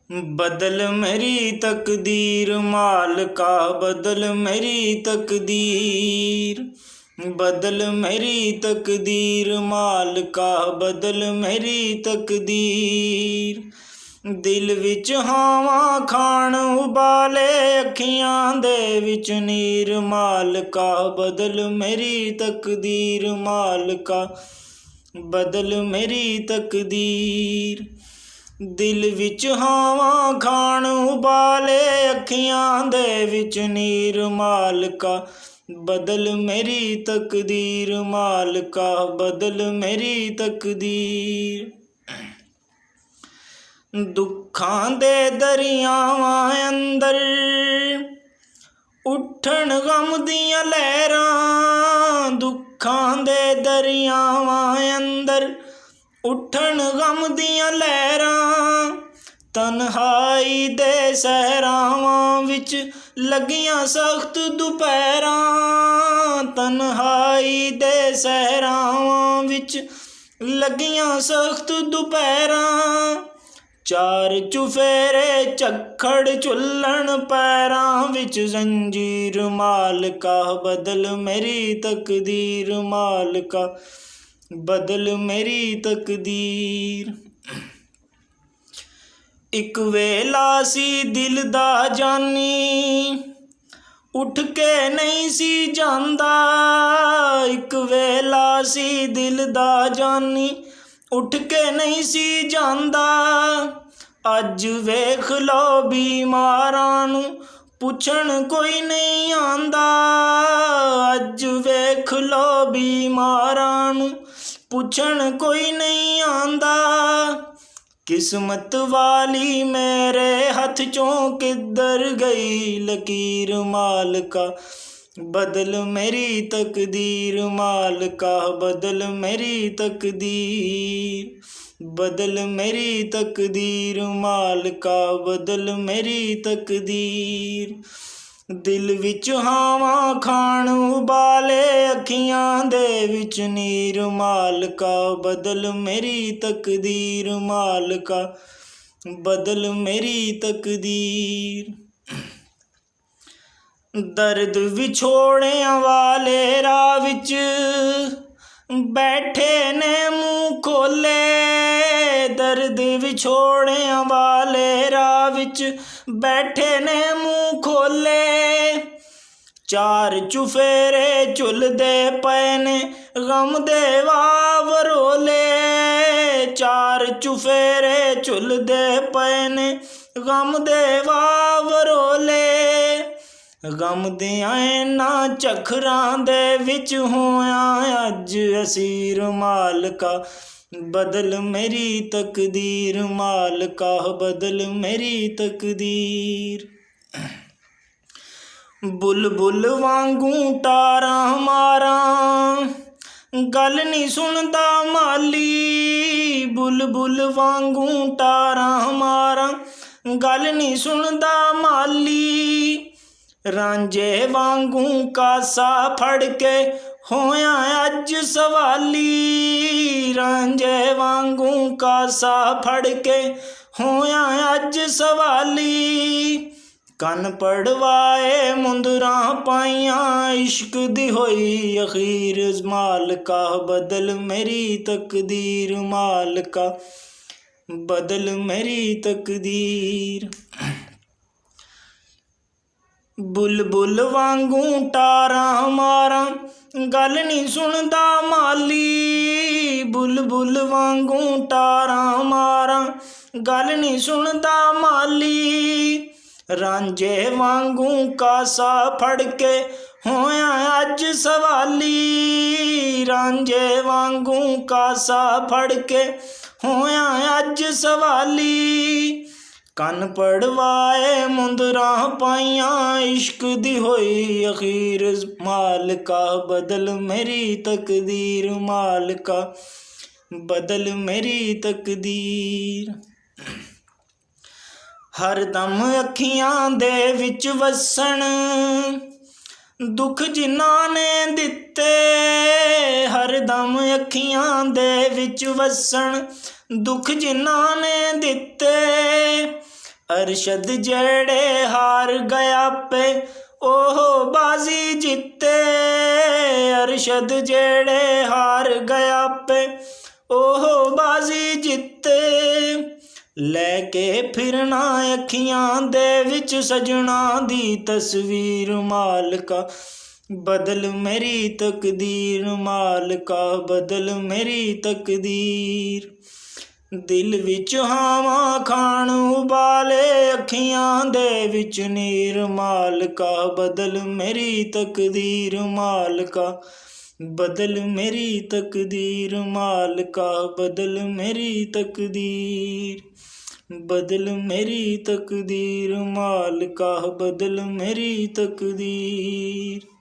बदल मेरी तकदीर मालिका, बदल मेरी तकदीर, बदल मेरी तकदीर मालिका, बदल मेरी तकदीर। दिल विच हावां खाण उबाले, अखियां दे विच नीर मालिका, बदल मेरी तकदीर मालिका, बदल मेरी तकदीर। दिल विच हावां खाण उबाले, अखियां दे विच नीर मालिका, बदल मेरी तकदीर मालिका, बदल मेरी तकदीर। दुखां दे दरियावां अंदर उठण गम दियां लहरां, दुखां दे दरियावां अंदर उठण गम दियां लहरां। तन्हाई दे सहरावां विच लगियां सख्त दुपहरां, तन्हाई दे सहरावां विच लगियां सख्त दुपहरां। चार चुफेरे झक्खड़ झुल्लन पैरां विच जंजीर मालिका, बदल मेरी तकदीर मालिका, बदल मेरी तकदीर। एक वेला सी दिल दा जानी, उठ के नहीं सी जांदा, एक वेला सी दिल दा जानी, उठ के नहीं सी जांदा। अज वेख लो बीमारां नूं पुछण कोई नहीं आंदा, अज वेख लो बीमारां नूं पुछण कोई नहीं आंदा। किस्मत वाली मेरे हथ चों किधर गई लकीर मालिका, बदल मेरी तकदीर मालिका, बदल मेरी तकदीर, बदल मेरी तकदीर मालिका, बदल मेरी तकदीर। दिल विच हावां खाण उबाले, अखियां दे विच नीर मालिका, बदल मेरी तकदीर मालिका, बदल मेरी तकदीर। दर्द विछोड़ियां वाले राह विच बैठे ने मुँह खोले, दर्द विछोड़ियां वाले राह विच बैठे ने मुँह खोले। चार चुफेरे झुलदे पए ने गम दे वावरोले, चार चुफेरे झुलदे पए ने गम दे वावरोले। गम दियां इन्हां झखरां दे विच होया अज असीर मालिका, बदल मेरी तकदीर मालिका, बदल मेरी तकदीर। बुलबुल वांगू टारां मारां, गल नहीं सुनदा माली, बुलबुल वांगू टारां मारां, गल नहीं सुनदा माली। रांझे वांगू कासा फड़ के होया अज सवाली, रांझे वांगू कासा फड़ के होया अज सवाली। कन पड़वाए मुंदरां पाइयां, इश्क दी होई अखीर मालिका, बदल मेरी तकदीर मालिका, बदल मेरी तकदीर। बुलबुल वांगू टारां मारां, गल नहीं सुनदा माली, बुलबुल वांगू टारां मारां, गल नहीं सुनदा माली। रांझे वांगू कासा फड़ के होया अज सवाली, रांझे वांगू कासा फड़ के होया अज सवाली। कन पड़वाए मुंदरां पाइयां, इश्क दी होई अखीर मालिका, बदल मेरी तकदीर मालिका, बदल मेरी तकदीर। हरदम अखियां दे विच वसन दुख जिन्हां ने दिते, हरदम अखियां दे विच वसन दुख जिन्हां ने दिते। अरशद जेड़े हार गया पे ओहो बाजी जिते। अरशद जेड़े हार गया पे ओहो बाजी जिते। लैके फिरना अखियां दे विच सजना दी तस्वीर मालका, बदल मेरी तकदीर मालका, बदल मेरी तकदीर। दिल विच हावा खान उबाले अखियां दे विच नीर मालका, बदल मेरी तकदीर मालका, बदल मेरी तकदीर मालका, बदल मेरी तकदीर, बदल मेरी तकदीर मालका, बदल मेरी तकदीर।